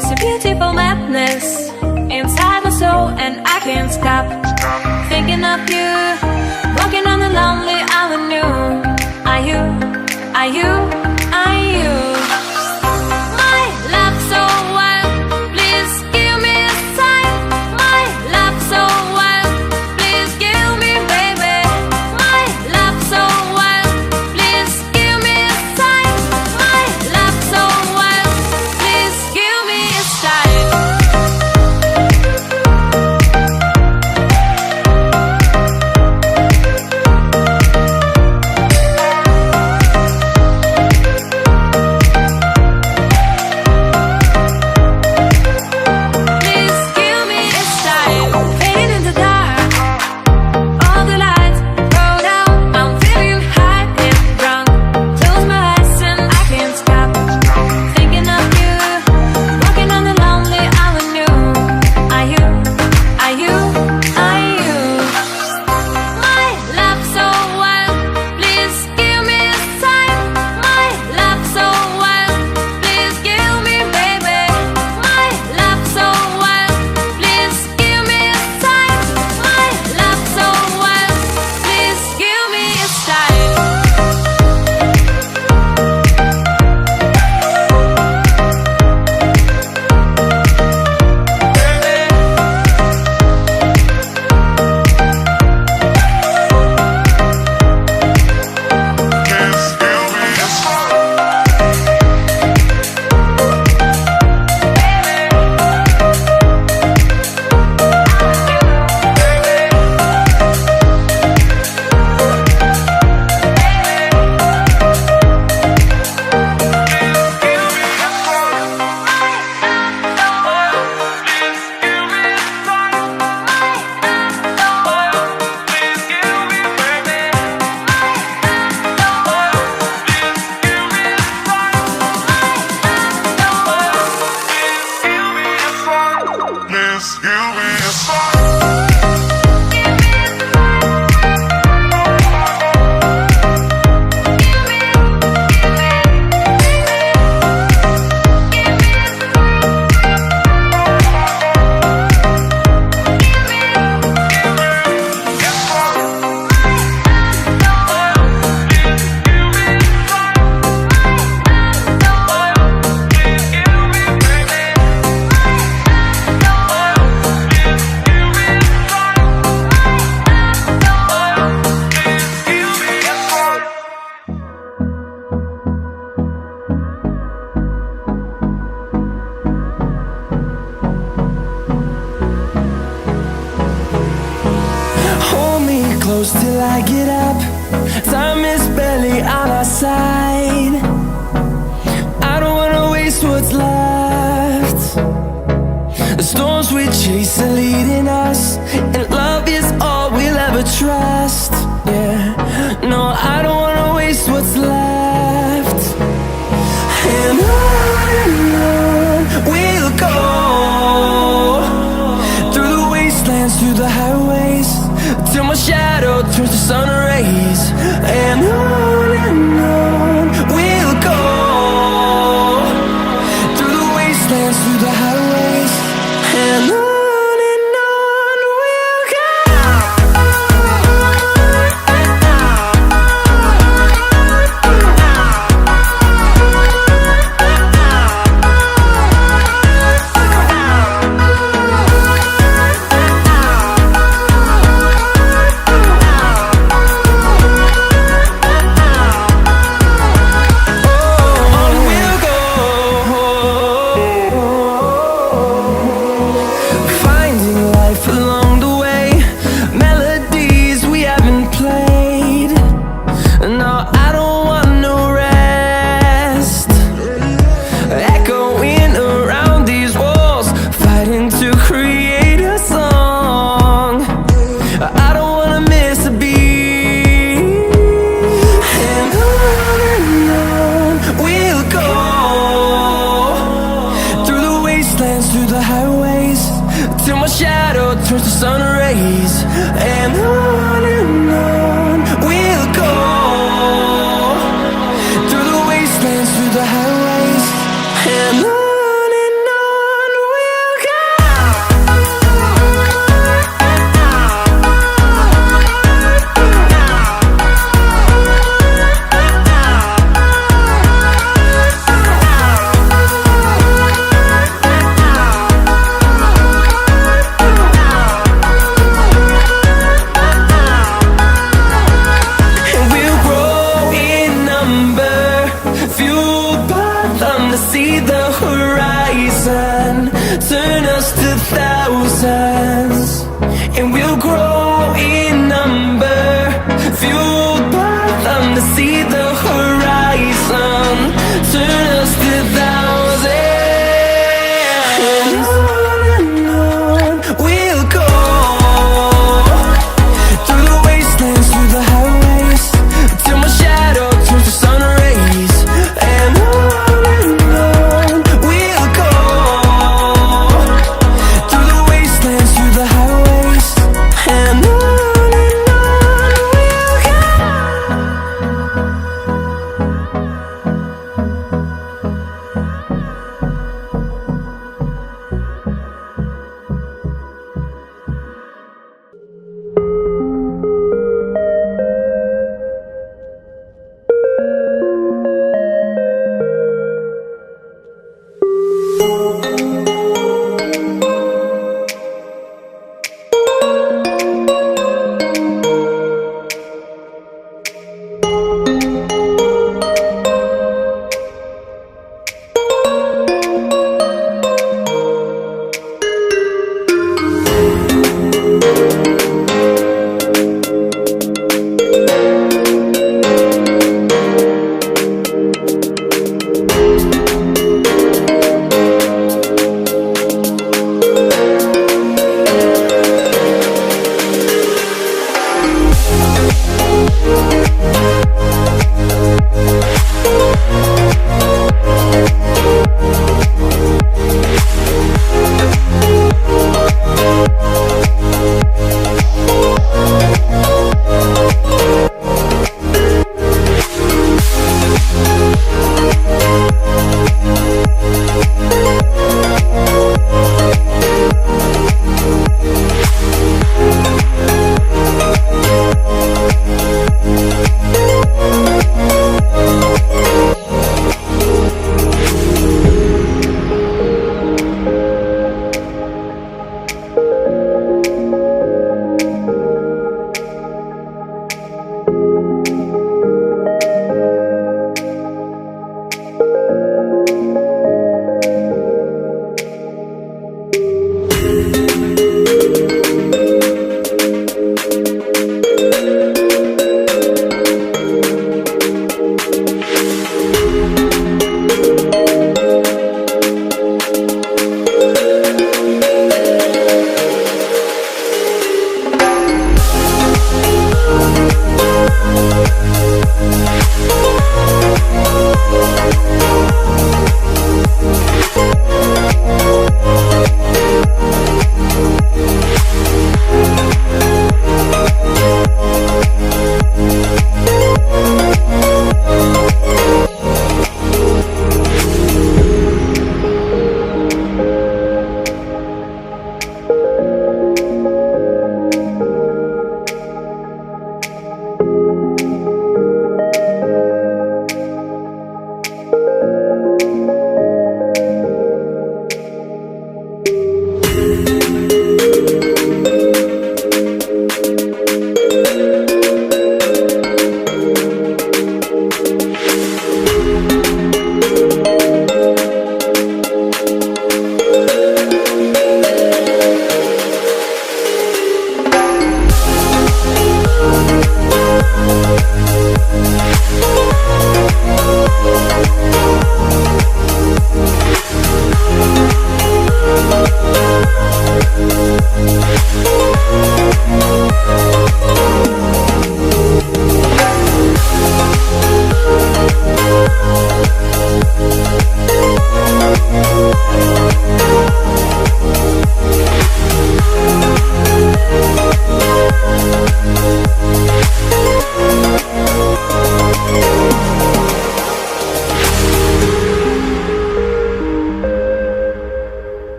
There's a beautiful madness inside my soul, and I can't stop thinking of you, walking on the lonely avenue. Are you, are you, are you my love so wild? Please give me a sign. My love so wild, please give me, baby. My love so wild, please give me a sign. My love so wild, please give me a sign. Close till I get up. Time is barely on our side. I don't wanna waste what's left. The storms we chase are leading us, and love is all we'll ever trust. Yeah, no, I don't wanna waste what's left. And on we'll go, through the wastelands, through the highways, till my shadow turns to sun rays. And on we'll go, through the wastelands, through the highways, and on we'll go. Turns to sun rays, and on we'll go, through the wastelands, through the highways, and on us to thousands, and we'll grow